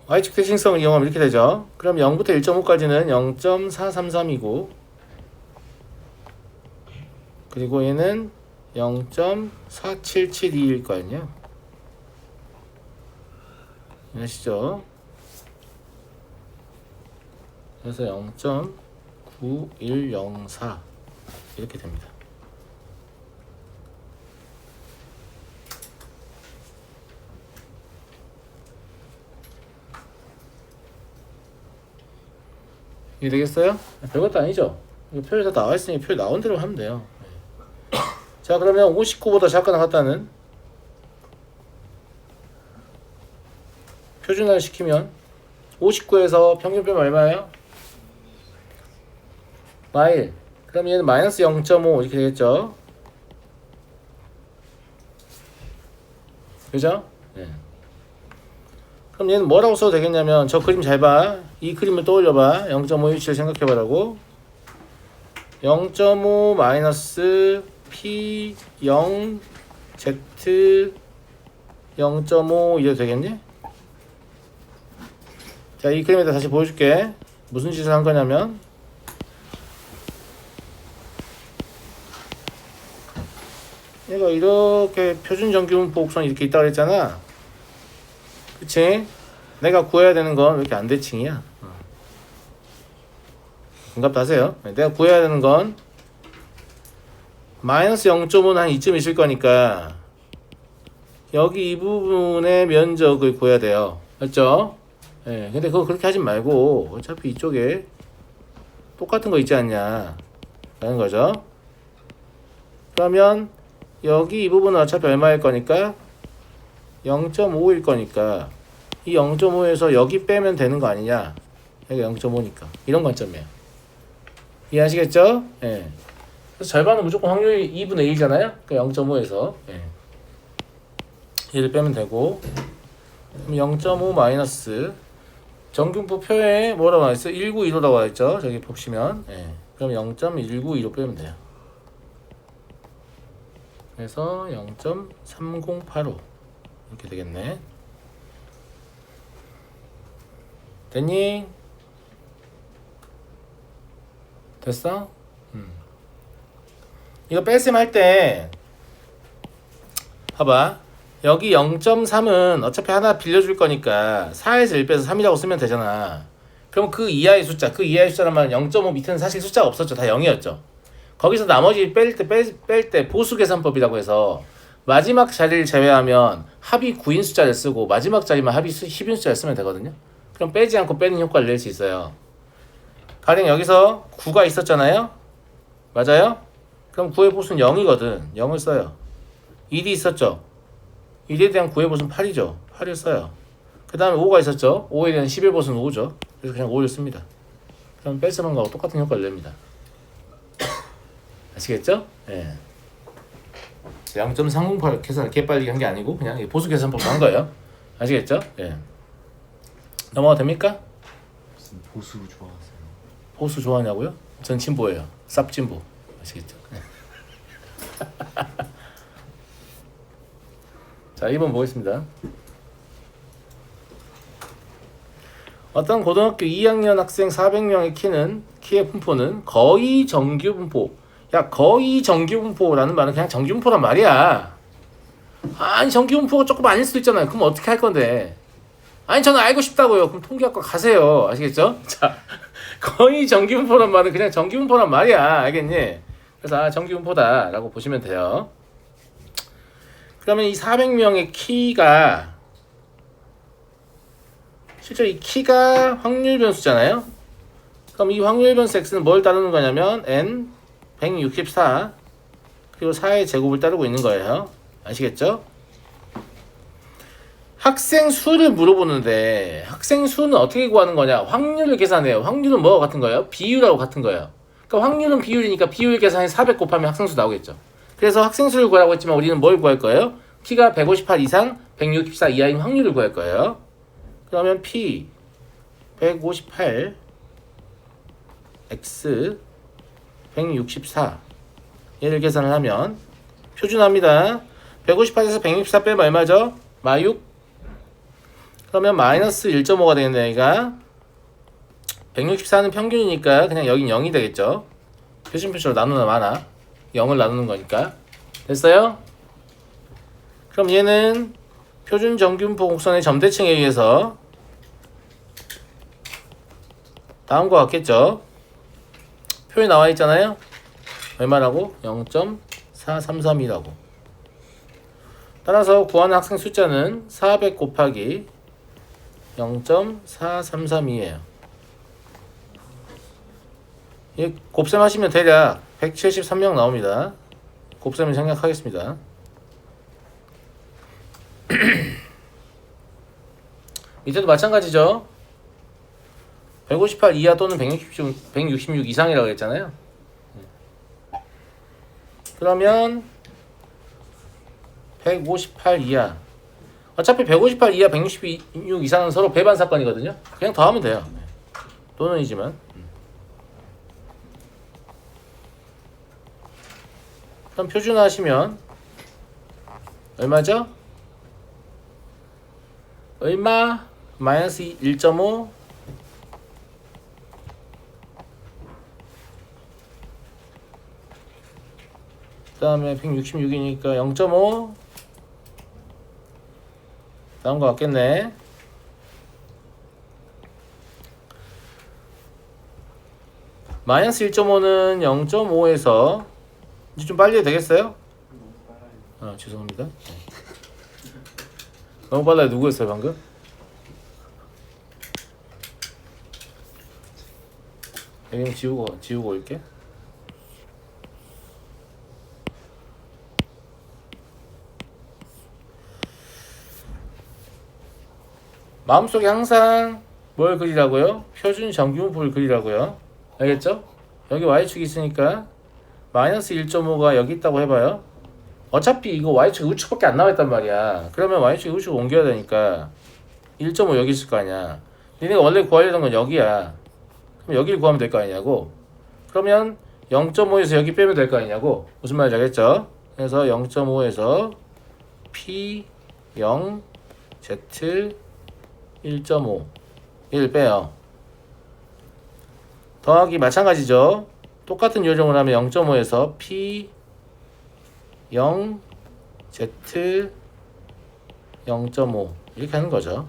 y축 대칭성을 이용하면 이렇게 되죠. 그럼 0부터 1.5까지는 0.433이고 그리고 얘는 0.4772일 거 아니에요. 아시죠? 그래서 0.9104 이렇게 됩니다. 이게 되겠어요? 별것도 아니죠? 표에 다 나와 있으니 표 나온 대로 하면 돼요. 자, 그러면 59보다 작거나 같다는 표준화를 시키면 59에서 평균 빼면 얼마예요? 마일. 그럼 얘는 마이너스 0.5 이렇게 되겠죠? 그죠? 네. 그럼 얘는 뭐라고 써도 되겠냐면 저 그림 잘 봐. 이 그림을 떠올려봐. 0.5 위치를 생각해보라고. 0.5 마이너스 P 0 Z 0.5 이래도 되겠니? 자, 이 그림에다 다시 보여줄게. 무슨 짓을 한 거냐면 얘가 이렇게 표준 정규분포 곡선이 이렇게 있다고 그랬잖아. 그치? 내가 구해야 되는 건 왜 이렇게 안 대칭이야? 공감하세요? 내가 구해야 되는 건 마이너스 0.5는 한 이쯤 있을 거니까 여기 이 부분의 면적을 구해야 돼요. 맞죠? 예, 근데 그거 그렇게 하지 말고 어차피 이쪽에 똑같은 거 있지 않냐 라는 거죠. 그러면 여기 이 부분은 어차피 얼마일 거니까 0.5일 거니까 이 0.5에서 여기 빼면 되는 거 아니냐. 여기 0.5니까 이런 관점이에요. 이해하시겠죠? 예. 그래서 절반은 무조건 확률이 2분의 1이잖아요. 그 0.5에서 예. 얘를 빼면 되고, 그럼 0.5 마이너스 정균포 표에 뭐라고 나와있어? 1925라고 나와있죠. 저기 보시면 예. 그럼 0.192로 빼면 돼요. 그래서 0.3085 이렇게 되겠네. 됐니? 됐어? 이거 뺄셈 할 때 봐봐. 여기 0.3은 어차피 하나 빌려줄 거니까 4에서 1 빼서 3이라고 쓰면 되잖아. 그럼 그 이하의 숫자라면 0.5 밑에는 사실 숫자가 없었죠. 다 0이었죠. 거기서 나머지 뺄 때 보수계산법이라고 해서 마지막 자리를 제외하면 합이 9인 숫자를 쓰고 마지막 자리만 합이 10인 숫자를 쓰면 되거든요. 그럼 빼지 않고 빼는 효과를 낼 수 있어요. 가령 여기서 9가 있었잖아요. 맞아요? 그럼 9의 보수는 0이거든. 0을 써요. 1이 있었죠. 1에 대한 9의 보수는 8이죠. 8을 써요. 그 다음에 5가 있었죠. 5에 대한 11 보수는 5죠. 그래서 그냥 5를 씁니다. 그럼 뺄셈한 거하고 똑같은 효과를 냅니다. 아시겠죠? 예. 0.308 계산을 개빨리 한 게 아니고 그냥 보수 계산법 한 거예요. 아시겠죠? 예. 넘어가도 됩니까? 무슨 보수 좋아하세요? 보수 좋아하냐고요? 전 진보예요. 쌉진보. 아시겠죠? 자, 2번 보겠습니다. 어떤 고등학교 2학년 학생 400명의 키의 분포는 거의 정규 분포. 야, 거의 정규 분포라는 말은 그냥 정규 분포란 말이야. 아니, 정규 분포가 조금 아닐 수도 있잖아요. 그럼 어떻게 할 건데? 아니, 저는 알고 싶다고요. 그럼 통계학과 가세요. 아시겠죠? 자, 거의 정규 분포란 말은 그냥 정규 분포란 말이야. 알겠니? 그래서 정규 분포다 라고 보시면 돼요. 그러면 이 400명의 키가 실제 이 키가 확률 변수잖아요. 그럼 이 확률 변수 x는 뭘 따르는 거냐면 n 164 그리고 4의 제곱을 따르고 있는 거예요. 아시겠죠? 학생 수를 물어보는데 학생 수는 어떻게 구하는 거냐? 확률을 계산해요. 확률은 뭐가 같은 거예요? 비율하고 같은 거예요. 그러니까 확률은 비율이니까 비율 계산해 400 곱하면 학생 수 나오겠죠. 그래서 학생 수를 구하라고 했지만 우리는 뭘 구할 거예요? 키가 158 이상 164 이하인 확률을 구할 거예요. 그러면 P 158 X 164 얘를 계산을 하면 표준화입니다. 158에서 164 빼면 얼마죠? 마육. 그러면 마이너스 1.5가 되겠네. 여기가 164는 평균이니까 그냥 여긴 0이 되겠죠. 표준표시로 나누나 마나 0을 나누는 거니까. 됐어요? 그럼 얘는 표준 정균포 곡선의 점대칭에 의해서 다음과 같겠죠. 표에 나와 있잖아요. 얼마라고? 0.433이라고. 따라서 구하는 학생 숫자는 400 곱하기 0.433이에요. 이 곱셈 하시면 대략 173명 나옵니다. 곱셈을 생략하겠습니다. 밑에도 마찬가지죠. 158 이하 또는 166 이상이라고 했잖아요. 그러면 158 이하. 어차피 158 이하, 166 이상은 서로 배반 사건이거든요. 그냥 더하면 돼요. 또는이지만. 그럼 표준화하시면 얼마죠? 얼마? 마이너스 1.5 그 다음에 166이니까 0.5 나온 것 같겠네. 마이너스 1.5는 0.5에서 이제 좀 빨리 해도 되겠어요? 죄송합니다. 너무 빨라요. 누구였어요 방금? 여기 지우고 올게. 마음속에 항상 뭘 그리라고요? 표준 정규분포를 그리라고요. 알겠죠? 여기 y축이 있으니까 마이너스 1.5가 여기 있다고 해봐요. 어차피 이거 y축 우측밖에 안 나와 있단 말이야. 그러면 y축 우측 옮겨야 되니까 1.5 여기 있을 거 아니야. 니네가 원래 구하려던 건 여기야. 그럼 여기를 구하면 될 거 아니냐고. 그러면 0.5에서 여기 빼면 될 거 아니냐고. 무슨 말인지 알겠죠? 그래서 0.5에서 P 0 Z 1.5 1 빼요. 더하기 마찬가지죠. 똑같은 요령을 하면 0.5에서 P 0 Z 0.5 이렇게 하는 거죠.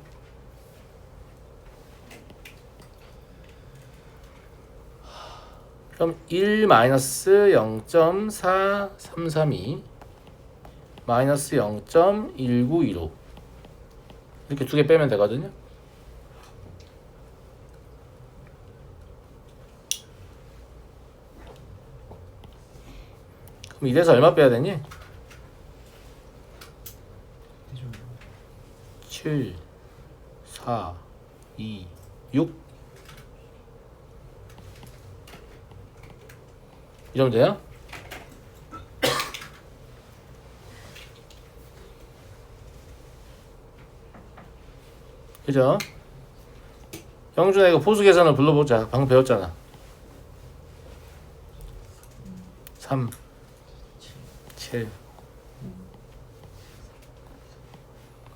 그럼 1 마이너스 0.4332 마이너스 0.1915 이렇게 두 개 빼면 되거든요. 그럼 이래서 얼마 빼야 되니? 7 4 2 6 이러면 돼요? 그죠? 영준아 이거 보수 계산을 불러보자. 방금 배웠잖아. 3 7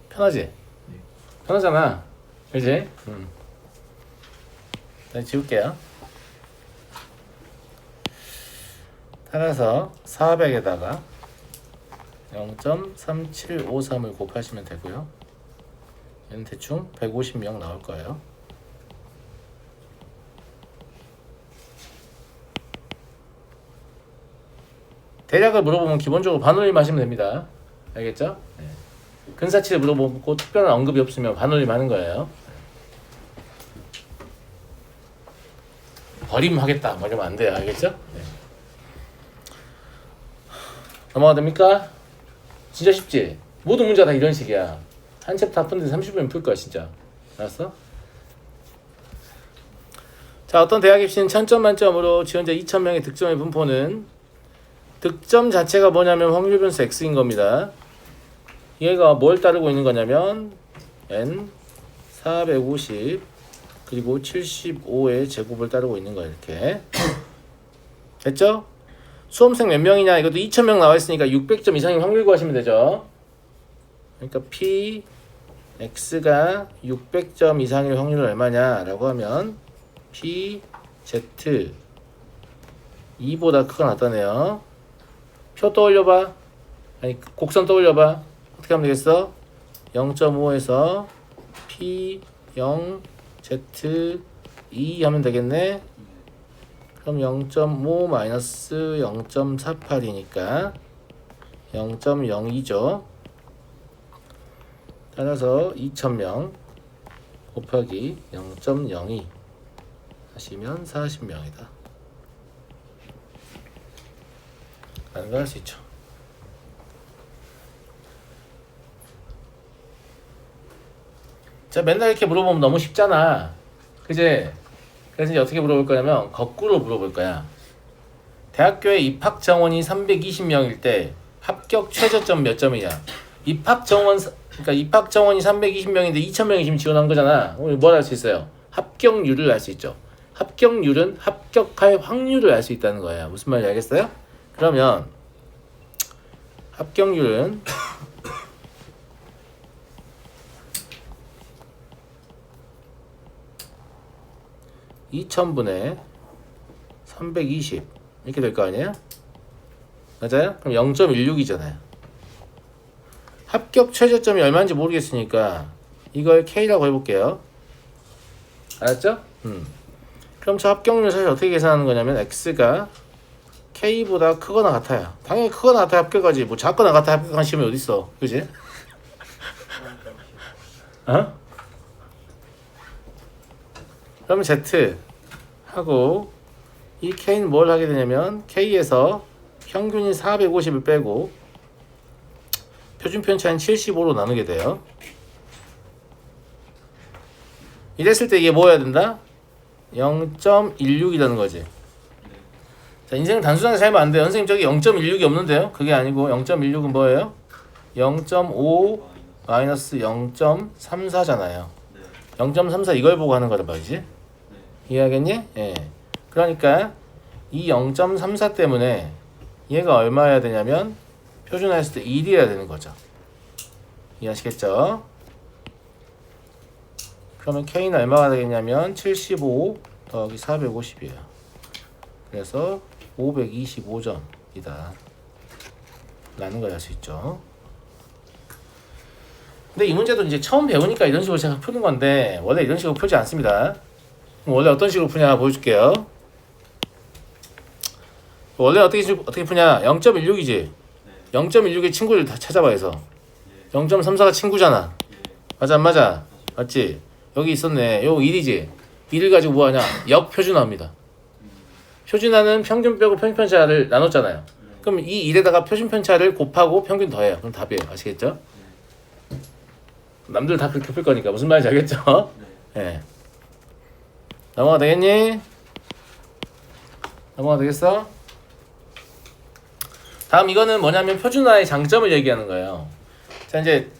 편하지? 편하잖아. 그지? 네, 지울게요. 따라서 400에다가 0.3753을 곱하시면 되고요. 얘는 대충 150명 나올 거예요. 대략을 물어보면 기본적으로 반올림 하시면 됩니다. 알겠죠? 네. 근사치를 물어보고 특별한 언급이 없으면 반올림 하는 거예요. 버림하겠다 뭐 이러면 안 돼요. 알겠죠? 네. 넘어가 됩니까? 진짜 쉽지? 모든 문제가 다 이런 식이야. 한 챕터 다 푸는데 30분이면 풀 거야 진짜. 알았어? 자, 어떤 대학 입시는 1000점 만점으로 지원자 2000명의 득점의 분포는 득점 자체가 뭐냐면 확률 변수 x인 겁니다. 얘가 뭘 따르고 있는 거냐면 n 450 그리고 75의 제곱을 따르고 있는 거야. 이렇게 됐죠? 수험생 몇 명이냐? 이것도 2000명 나와 있으니까 600점 이상인 확률 구하시면 되죠. 그러니까 P x가 600점 이상일 확률은 얼마냐라고 하면 p z 2보다 크거나 같다네요. 표 떠올려봐. 아니 곡선 떠올려봐. 어떻게 하면 되겠어? 0.5에서 p 0 z 2 하면 되겠네. 그럼 0.5 마이너스 0.48이니까 0.02죠. 따라서 2000명 곱하기 0.02 하시면 40명이다. 라는 걸 할 수 있죠. 자, 맨날 이렇게 물어보면 너무 쉽잖아. 그지? 그래서 이제 어떻게 물어볼 거냐면 거꾸로 물어볼 거야. 대학교에 입학 정원이 320명일 때 합격 최저점 몇 점이냐? 그러니까 입학 정원이 320명인데 2000명이 지금 지원한 거잖아. 우리 뭘 알 수 있어요? 합격률을 알 수 있죠. 합격률은 합격할 확률을 알 수 있다는 거야. 무슨 말인지 알겠어요? 그러면 합격률은 2000분의 320 이렇게 될 거 아니에요? 맞아요? 그럼 0.16이잖아요. 합격 최저점이 얼마인지 모르겠으니까 이걸 K라고 해볼게요. 알았죠? 그럼 저 합격률 사실 어떻게 계산하는 거냐면 X가 K보다 크거나 같아요. 당연히 크거나 같아야 합격하지. 뭐 작거나 같아야 합격하는 시험이 어딨어. 그지? 어? 그러면 Z 하고 이 K는 뭘 하게 되냐면 K에서 평균이 450을 빼고 표준 편차는 75로 나누게 돼요. 이랬을 때 이게 뭐 해야 된다? 0.16이라는 거지. 자, 인생 단순하게 살면 안 돼요. 선생님 저기 0.16이 없는데요? 그게 아니고 0.16은 뭐예요? 0.5 마이너스 0.34잖아요. 0.34 이걸 보고 하는 거란 말이지. 이해하겠니? 예. 그러니까 이 0.34 때문에 얘가 얼마여야 되냐면 표준화했을 때 1이어야 되는 거죠. 이해하시겠죠? 그러면 K는 얼마가 되겠냐면 75 더하기 450이에요. 그래서 525점이다 라는 걸 알 수 있죠. 근데 이 문제도 이제 처음 배우니까 이런 식으로 제가 푸는 건데 원래 이런 식으로 풀지 않습니다. 그럼 원래 어떤 식으로 푸냐 보여줄게요. 원래 어떻게 푸냐? 0.16이지. 0.16의 친구를 다 찾아봐 해서 0.34가 친구잖아. 맞아 안 맞아? 맞지? 여기 있었네. 요거 1이지. 1을 가지고 뭐하냐? 역표준화합니다. 표준화는 평균 빼고 평균 편차를 나눴잖아요. 그럼 이 1에다가 표준 편차를 곱하고 평균 더해요. 그럼 답이에요. 아시겠죠? 남들 다 그렇게 풀 거니까 무슨 말인지 알겠죠? 네. 넘어가 되겠니? 넘어가 되겠어? 다음 이거는 뭐냐면 표준화의 장점을 얘기하는 거예요. 자 이제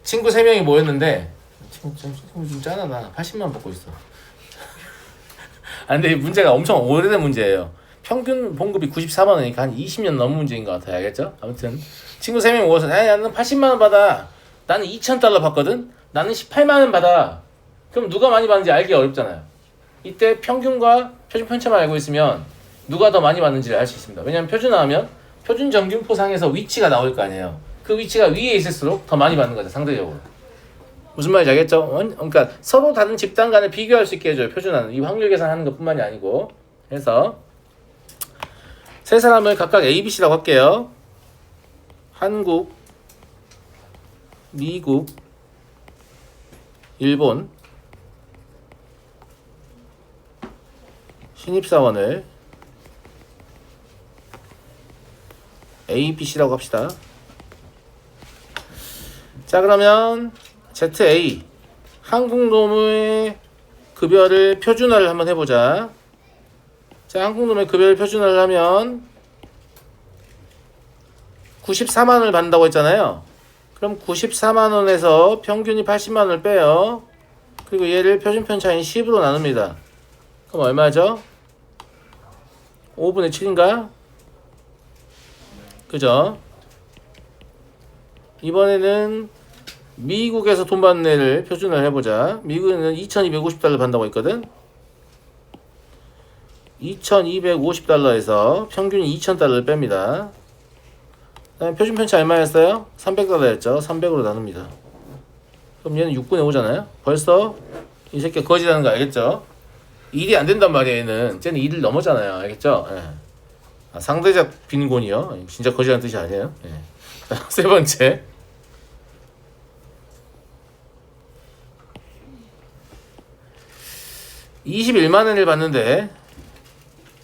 친구 3명이 모였는데 친구 좀 짜나 나 80만 받고 있어. 아 근데 이 문제가 엄청 오래된 문제예요. 평균 봉급이 94만 원이니까 한 20년 넘은 문제인 것 같아요. 알겠죠? 아무튼 친구 3명 모여서 나는 80만 원 받아. 나는 2,000달러 받거든. 나는 18만 원 받아. 그럼 누가 많이 받는지 알기 어렵잖아요. 이때 평균과 표준 편차만 알고 있으면 누가 더 많이 받는지를 알 수 있습니다. 왜냐하면 표준화하면 표준 정균포상에서 위치가 나올 거 아니에요. 그 위치가 위에 있을수록 더 많이 받는 거죠. 상대적으로. 무슨 말인지 알겠죠? 그러니까 서로 다른 집단 간을 비교할 수 있게 해줘요. 표준화는. 이 확률 계산하는 것뿐만이 아니고. 그래서 세 사람을 각각 A, B, C라고 할게요. 한국, 미국, 일본 신입사원을 A, B, C라고 합시다. 자 그러면 ZA 한국놈의 급여를 표준화를 한번 해보자. 자 한국놈의 급여를 표준화를 하면 94만원을 받는다고 했잖아요. 그럼 94만원에서 평균이 80만원을 빼요. 그리고 얘를 표준 편차인 10으로 나눕니다. 그럼 얼마죠? 5분의 7인가? 그죠? 이번에는 미국에서 돈 받는 애를 표준을 해보자. 미국은 2250달러 받는다고 했거든. 2250달러에서 평균이 2000달러를 뺍니다. 그다음에 표준 편차 얼마였어요? 300달러였죠. 300으로 나눕니다. 그럼 얘는 6분의 5잖아요. 벌써 이 새끼가 거지라는 거 알겠죠? 일이 안 된단 말이야. 얘는 쟤는 일을 넘었잖아요. 알겠죠? 예. 아, 상대적 빈곤이요. 진짜 거지라는 뜻이 아니에요. 예. 자, 세 번째. 21만 원을 받는데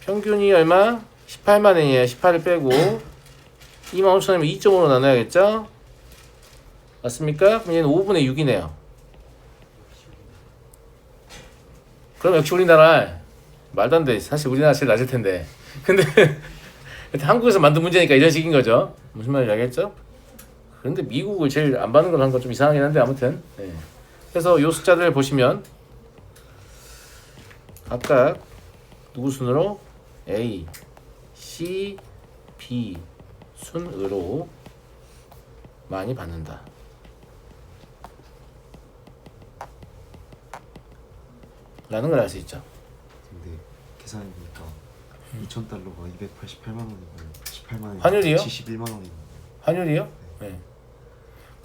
평균이 얼마? 18만 원이에요. 18을 빼고 2만 5천 원이면 2.5로 나눠야겠죠? 맞습니까? 그럼 얘는 5분의 6이네요. 그럼 역시 우리나라 말도 안 돼. 사실 우리나라 제일 낮을 텐데. 근데 한국에서 만든 문제니까 이런 식인 거죠. 무슨 말인지 알겠죠? 그런데 미국을 제일 안 받는 걸 한 건 좀 이상하긴 한데 아무튼. 네. 그래서 요 숫자들 보시면 각각 누구 순으로? A, C, B 순으로 많이 받는다. 라는 걸 알 수 있죠. 근데 계산해보니까 2,000달러가 288만 원이고 88만 원이 환율이요? 71만 원이고. 환율이요? 네.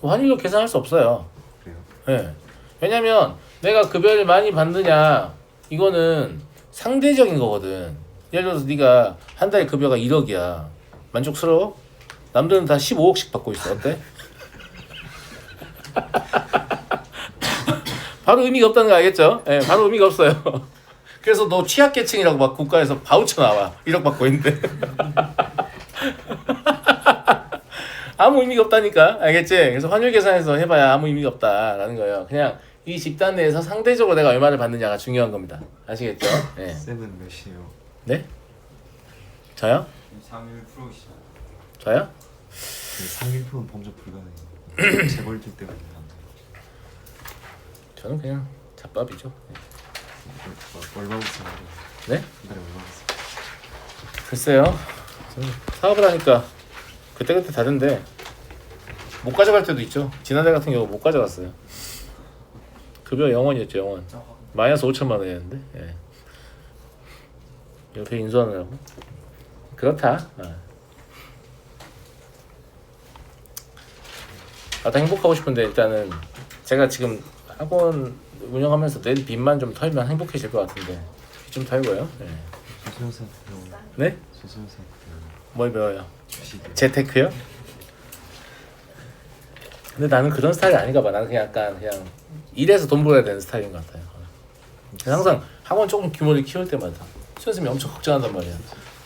그 환율로 계산할 수 없어요. 그래요? 네. 왜냐면 내가 급여를 많이 받느냐 이거는 상대적인 거거든. 예를 들어서 네가 한 달에 급여가 1억이야. 만족스러워? 남들은 다 15억씩 받고 있어. 어때? 바로 의미가 없다는 거 알겠죠? 예, 네, 바로 의미가 없어요. 그래서 너 취약계층이라고 막 국가에서 바우처 나와. 1억 받고 있는데. 아무 의미가 없다니까. 알겠지? 그래서 환율 계산해서 해봐야 아무 의미가 없다라는 거예요. 그냥 이 집단 내에서 상대적으로 내가 얼마를 받느냐가 중요한 겁니다. 아시겠죠? 네. 쌤은 몇이에요? 네? 저요? 상일 프로시죠. 저요? 상일프는 범죄 불가능해요. 재벌들 때문에 안 돼요. 저는 그냥 잡밥이죠. 네. 얼마 받으세요? 네? 한 달에 얼마 받으세요? 글쎄요. 저는 사업을 하니까 그때그때 다른데 못 가져갈 때도 있죠. 지난달 같은 경우 못 가져갔어요. 급여 0원이었죠. 0원. 마이너스 5천만 원이었는데. 예. 옆에 인수하느라고. 그렇다. 나 행복하고 싶은데 일단은 제가 지금 학원 운영하면서 내 빚만 좀 털면 행복해질 것 같은데 좀 털고요. 네. 소소연사 배워. 네? 소소연사 배워. 뭘 배워요? 주식이요. 재테크요? 근데 나는 그런 스타일이 아닌가 봐. 나는 그냥 약간 그냥 일해서 돈 벌어야 되는 스타일인 것 같아요. 항상 학원 조금 규모를 키울 때마다 선생님이 엄청 걱정한단 말이야.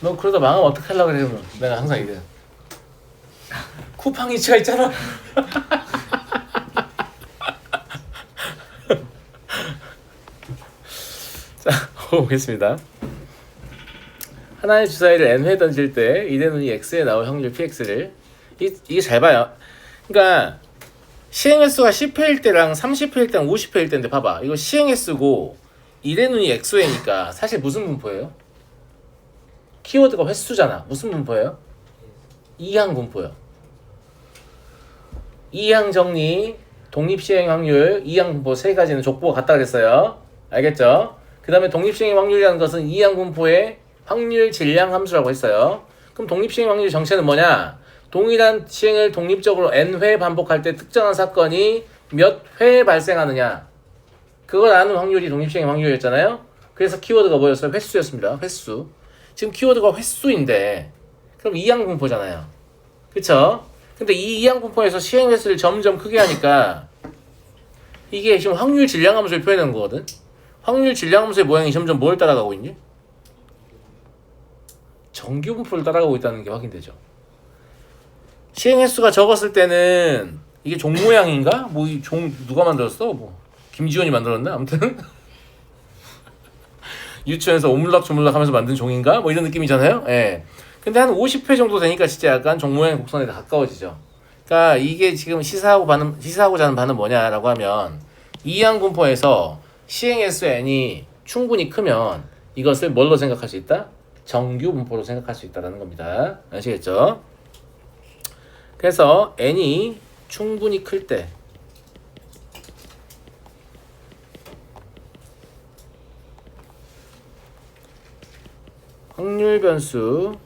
너 그러다 망하면 어떡하려고 그래? 그러면 내가 항상 이래요. 쿠팡 이츠가 있잖아. 자, 보겠습니다. 하나의 주사위를 n회 던질 때 2대 눈이 x에 나올 확률 px를 이게 잘 봐요. 그러니까 시행 횟수가 10회일 때랑 30회일 때랑 50회일 때인데 봐봐. 이거 시행 횟수고 2대 눈이 x회니까 사실 무슨 분포예요? 키워드가 횟수잖아. 무슨 분포예요? 이항 분포요. 이항 정리, 독립시행 확률, 이항 분포 세 가지는 족보가 같다 그랬어요. 알겠죠? 그 다음에 독립시행 확률이라는 것은 이항 분포의 확률 질량 함수라고 했어요. 그럼 독립시행 확률 정체는 뭐냐? 동일한 시행을 독립적으로 n회 반복할 때 특정한 사건이 몇 회 발생하느냐. 그걸 아는 확률이 독립시행 확률이었잖아요. 그래서 키워드가 뭐였어요? 횟수였습니다. 횟수. 지금 키워드가 횟수인데 그럼 이항 분포잖아요. 그쵸? 근데 이 이항 분포에서 시행 횟수를 점점 크게 하니까 이게 지금 확률 질량 함수를 표현하는 거거든. 확률 질량 함수의 모양이 점점 뭘 따라가고 있니? 정규 분포를 따라가고 있다는 게 확인되죠. 시행 횟수가 적었을 때는 이게 종 모양인가? 뭐 이 종 누가 만들었어? 뭐 김지원이 만들었나? 아무튼 유치원에서 오물락조물락 하면서 만든 종인가? 뭐 이런 느낌이잖아요. 예. 근데 한 50회 정도 되니까 진짜 약간 종 모양의 곡선에 가까워지죠. 그러니까 이게 지금 시사하고자 하는 바는 뭐냐라고 하면 이항 분포에서 시행 횟수 n이 충분히 크면 이것을 뭘로 생각할 수 있다? 정규 분포로 생각할 수 있다는 겁니다. 아시겠죠? 그래서 n이 충분히 클 때 확률 변수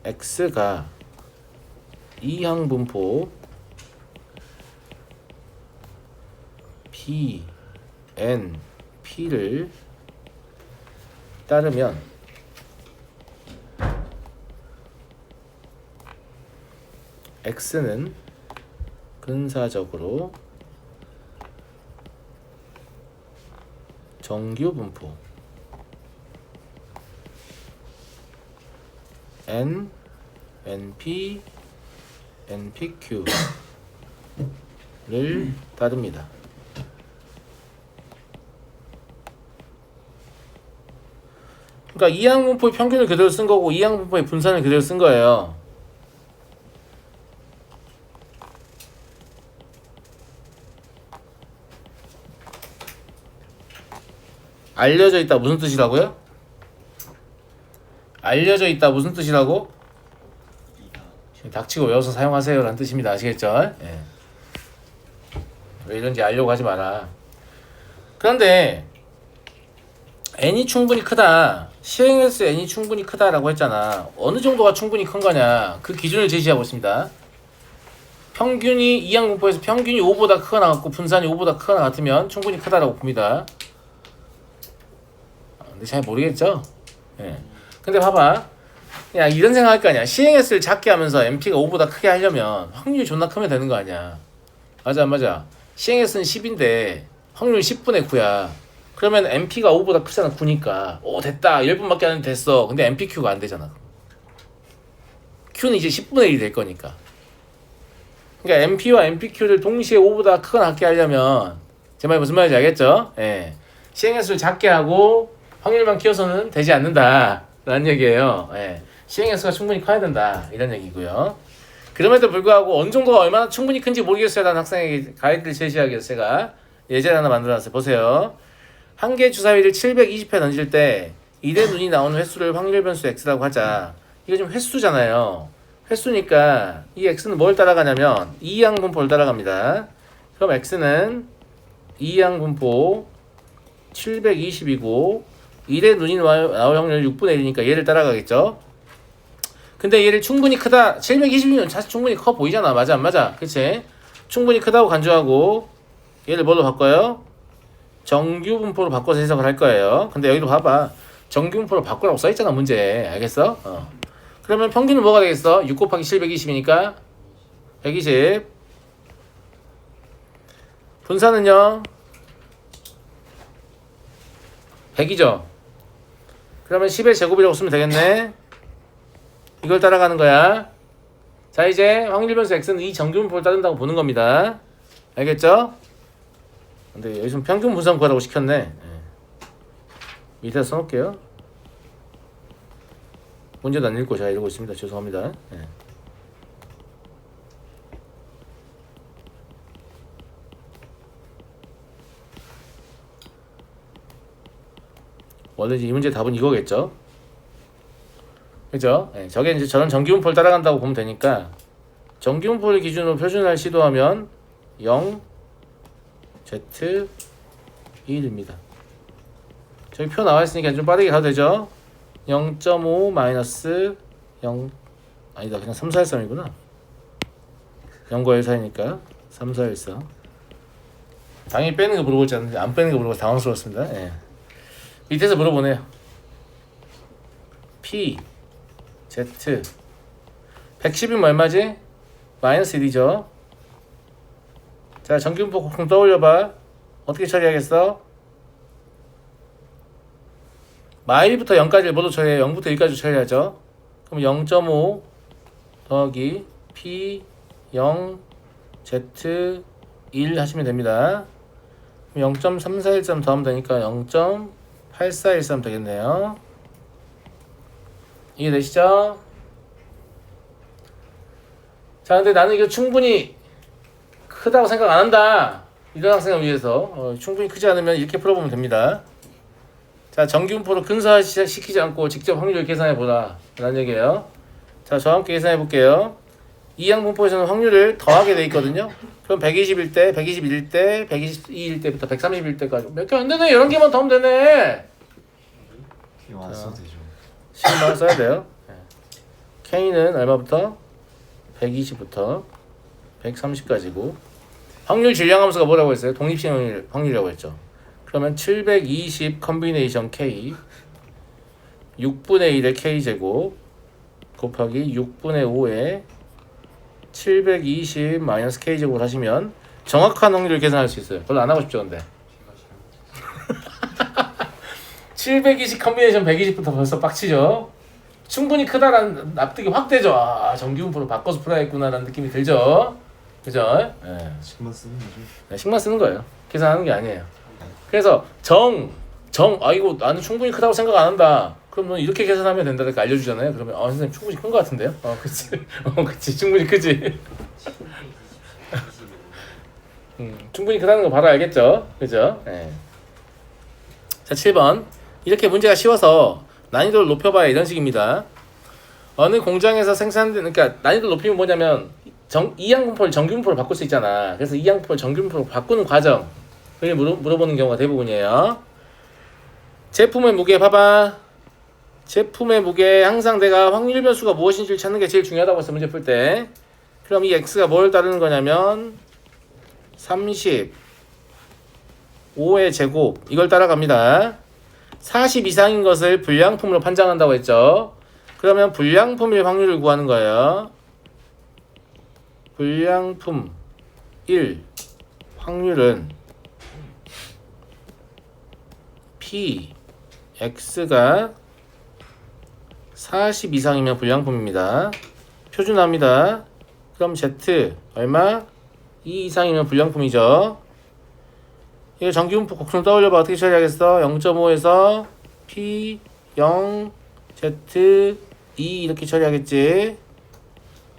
x가 이항 분포 p, n, p를 따르면 x는 근사적으로 정규 분포 n, np, npq를 따릅니다. 그러니까 이항 분포의 평균을 그대로 쓴 거고 이항 분포의 분산을 그대로 쓴 거예요. 알려져 있다 무슨 뜻이라고요? 알려져 있다 무슨 뜻이라고? 닥치고 외워서 사용하세요 라는 뜻입니다. 아시겠죠? 예. 왜 이런지 알려고 하지 마라. 그런데 n이 충분히 크다, 시행횟수 n이 충분히 크다라고 했잖아. 어느 정도가 충분히 큰 거냐, 그 기준을 제시하고 있습니다. 평균이 이항 분포에서 평균이 5보다 크거나 같고 분산이 5보다 크거나 같으면 충분히 크다라고 봅니다. 근데 잘 모르겠죠? 예. 근데 봐봐, 야 이런 생각할 거 아니야. 시행횟수를 작게 하면서 MP가 5보다 크게 하려면 확률이 존나 크면 되는 거 아니야. 맞아 안 맞아? 시행횟수는 10인데 확률 10분의 9야. 그러면 MP가 5보다 크잖아. 9니까 오 됐다 1분밖에 안 됐어. 근데 MPQ가 안 되잖아. Q는 이제 10분의 1이 될 거니까. 그러니까 MP와 MPQ를 동시에 5보다 크거나 같게 하려면 제 말이 무슨 말인지 알겠죠? 예. 시행횟수를 작게 하고 확률만 키워서는 되지 않는다 라는 얘기예요. 예. 시행횟수가 충분히 커야 된다 이런 얘기고요. 그럼에도 불구하고 어느 정도가 얼마나 충분히 큰지 모르겠어요 라는 학생에게 가이드를 제시하기 위해서 제가 예제를 하나 만들어놨어요. 보세요. 한 개의 주사위를 720회 던질 때 1의 눈이 나오는 횟수를 확률 변수 x라고 하자. 이거 지금 횟수잖아요. 횟수니까 이 x는 뭘 따라가냐면 이항 분포를 따라갑니다. 그럼 x는 이항 분포 720이고 1의 눈이 나올 확률 6분의 1이니까 얘를 따라가겠죠. 근데 얘를 충분히 크다, 720이면 사실 충분히 커 보이잖아. 맞아 안 맞아? 그치? 충분히 크다고 간주하고 얘를 뭘로 바꿔요? 정규 분포로 바꿔서 해석을 할 거예요. 근데 여기도 봐봐, 정규 분포로 바꾸라고 써있잖아 문제에. 알겠어? 그러면 평균은 뭐가 되겠어? 6 곱하기 720이니까 120. 분산은요 100이죠. 그러면 10의 제곱이라고 쓰면 되겠네. 이걸 따라가는 거야. 자 이제 확률 변수 x는 이 정규 분포를 따른다고 보는 겁니다. 알겠죠? 근데 여기서 평균 분산 구하라고 시켰네. 예. 밑에 써놓을게요. 문제도 안 읽고 제가 이러고 있습니다. 죄송합니다. 예. 원래 이 문제 답은 이거겠죠? 그죠? 예. 저게 이제 저런 정규분포를 따라간다고 보면 되니까 정규분포를 기준으로 표준화를 시도하면 0 Z 1입니다. 저기 표 나와 있으니까 좀 빠르게 가도 되죠? 0.5 마이너스 0 아니다 그냥 3, 4, 1, 3이구나. 0과 1 사이니까 3, 4, 1, 4. 당연히 빼는 거 물어보지 않는데 안 빼는 거 물어봐서 당황스러웠습니다. 예. 밑에서 물어보네요. P Z 110이면 얼마지? 마이너스 1이죠. 자 정규분포 공 떠올려봐. 어떻게 처리하겠어? 마일부터 0까지를 모두 처리해. 0부터 1까지 처리하죠. 그럼 0.5 더하기 P 0 Z 1 하시면 됩니다. 0.3413 더하면 되니까 0.8413 되겠네요. 이해되시죠? 자 근데 나는 이거 충분히 크다고 생각 안 한다 이런 학생을 위해서 충분히 크지 않으면 이렇게 풀어보면 됩니다. 자 정규분포로 근사시키지 않고 직접 확률을 계산해 보라 라는 얘기예요. 자 저와 함께 계산해 볼게요. 이항 분포에서는 확률을 더하게 돼 있거든요. 그럼 120일 때, 121일 때, 122일 때부터 130일 때까지 몇 개 안 되네. 이런 개만 더하면 되네. 이거 안 써도 되죠. 10만 써야 돼요. K는 얼마부터? 120부터 130까지고 확률 질량함수가 뭐라고 했어요? 독립性확률이라고 했죠. 그러면 720 컨비네이션 K 6분의 1의 K제곱 곱하기 6분의 5의 720 마이너스 K제곱을 하시면 정확한 확률을 계산할 수 있어요. 별로 안 하고 싶죠 근데 720 컨비네이션 120부터 벌써 빡치죠. 충분히 크다라는 납득이 확 되죠. 아 정기분포로 바꿔서 풀어야겠구나라는 느낌이 들죠. 그죠? 예. 식만 쓰는 거죠. 네, 식만 쓰는 거예요. 계산하는 게 아니에요. 그래서 이거 나는 충분히 크다고 생각 안 한다. 그럼 너 이렇게 계산하면 된다 이렇게 알려주잖아요. 그러면 선생님 충분히 큰 거 같은데요? 그치. 그치. 충분히 크지. 충분히 크다는 거 바로 알겠죠? 그죠? 네. 자 7번 이렇게 문제가 쉬워서 난이도를 높여봐야 이런 식입니다. 어느 공장에서 생산되는 그러니까 난이도를 높이면 뭐냐면 이항분포를 정규분포로 바꿀 수 있잖아. 그래서 이항분포를 정규분포로 바꾸는 과정을 물어보는 경우가 대부분이에요. 제품의 무게 봐봐. 제품의 무게 항상 내가 확률 변수가 무엇인지를 찾는 게 제일 중요하다고 했어 문제 풀 때. 그럼 이 x가 뭘 따르는 거냐면 30 5의 제곱 이걸 따라갑니다. 40 이상인 것을 불량품으로 판정한다고 했죠. 그러면 불량품일 확률을 구하는 거예요. 불량품 1 확률은 P X가 40 이상이면 불량품입니다. 표준합니다. 그럼 Z 얼마? 2 이상이면 불량품이죠. 이거 정기분포 곡선 떠올려봐. 어떻게 처리하겠어? 0.5에서 P 0 Z 2 이렇게 처리하겠지.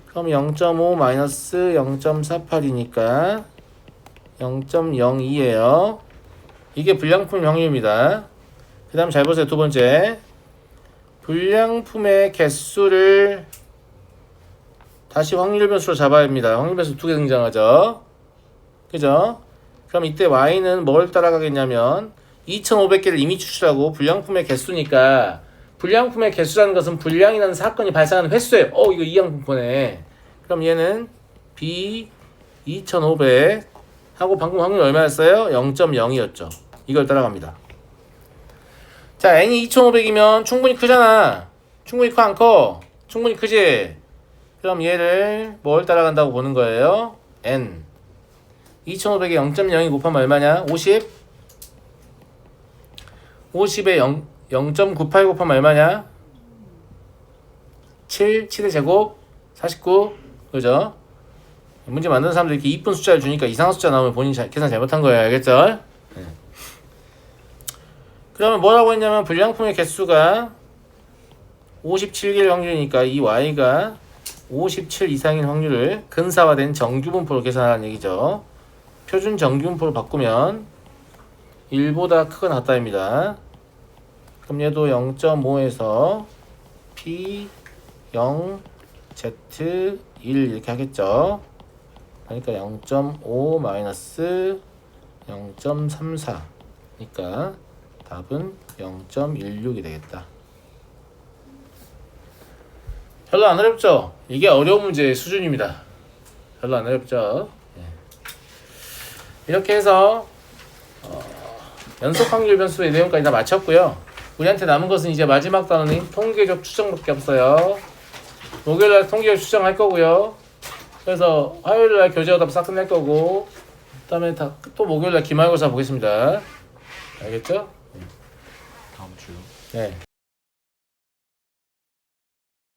그럼 0.5 마이너스 0.48이니까 0.02예요. 이게 불량품 확률입니다. 그 다음 잘 보세요. 두 번째 불량품의 개수를 다시 확률 변수로 잡아야 합니다. 확률 변수 두 개 등장하죠. 그죠? 그럼 이때 y는 뭘 따라가겠냐면 2500개를 이미 추출하고 불량품의 개수니까 불량품의 개수라는 것은 불량이라는 사건이 발생하는 횟수예요. 이거 이항분포네. 그럼 얘는 B 2500 하고 방금 확률 얼마였어요? 0.0이었죠. 이걸 따라갑니다. 자, n이 2500이면 충분히 크잖아. 충분히 커 안 커? 충분히 크지? 그럼 얘를 뭘 따라간다고 보는 거예요? n 2500에 0.02 곱하면 얼마냐? 50 50에 0.98 곱하면 얼마냐? 7의 제곱 49 그죠? 문제 만드는 사람들 이렇게 이쁜 숫자를 주니까 이상한 숫자 나오면 본인이 계산 잘못한 거예요. 알겠죠? 네. 그러면 뭐라고 했냐면 불량품의 개수가 57개일 확률이니까 이 y가 57 이상인 확률을 근사화된 정규분포로 계산하는 얘기죠. 표준 정규분포로 바꾸면 1보다 크거나 같다입니다. 그럼 얘도 0.5에서 P 0 Z 1 이렇게 하겠죠. 그러니까 0.5 마이너스 0.34니까 답은 0.16이 되겠다. 별로 안 어렵죠? 이게 어려운 문제의 수준입니다. 별로 안 어렵죠? 이렇게 해서 연속 확률 변수의 내용까지 다 마쳤고요. 우리한테 남은 것은 이제 마지막 단원인 통계적 추정밖에 없어요. 목요일날 통계적 추정할 거고요. 그래서 화요일날 교재오답 싹 끝낼 거고, 그 다음에 또 목요일날 기말고사 보겠습니다. 알겠죠? 다음 주요. 네.